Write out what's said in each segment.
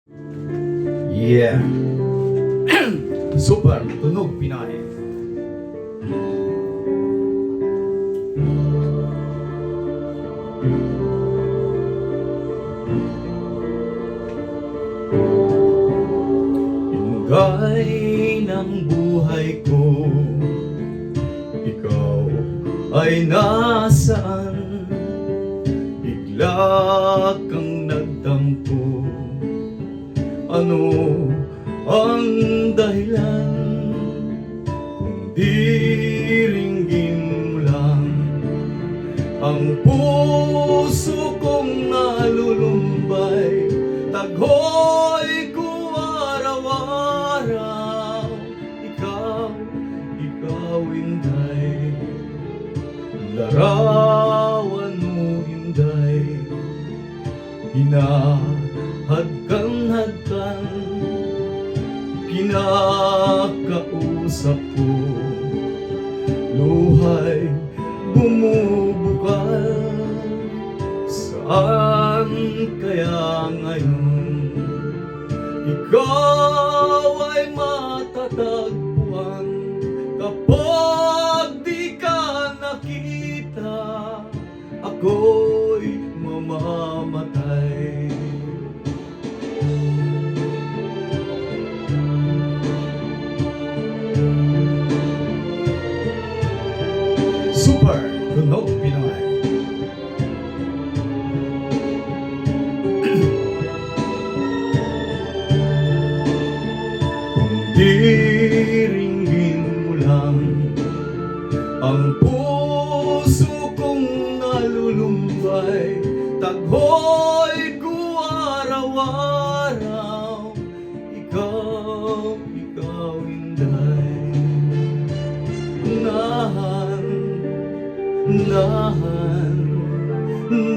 Yeah. Super, tunog Pinoy. Ingay ng buhay ko, ikaw ay nasaan? Bigla kang nagtampo, ano ang dahilan? Kung diringgin mo lang ang puso kong nalulumbay, taghoy ko araw-araw. Ikaw Inday, larawan mo Inday, hinahadkan-hadkan, kinakausap ko, luhay bumubukal. Saan kaya ngayon ikaw ay matatagpuan? Kapag di ka nakita, ako'y mamamatay. Super Tunog Pinoy. Kung diringgin mo lang ang puso kong nalulumbay, taghoy ko araw-araw. Ikaw Inday,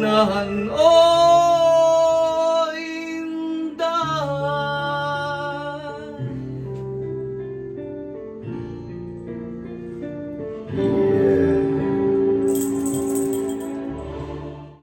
nahan, oh Inday.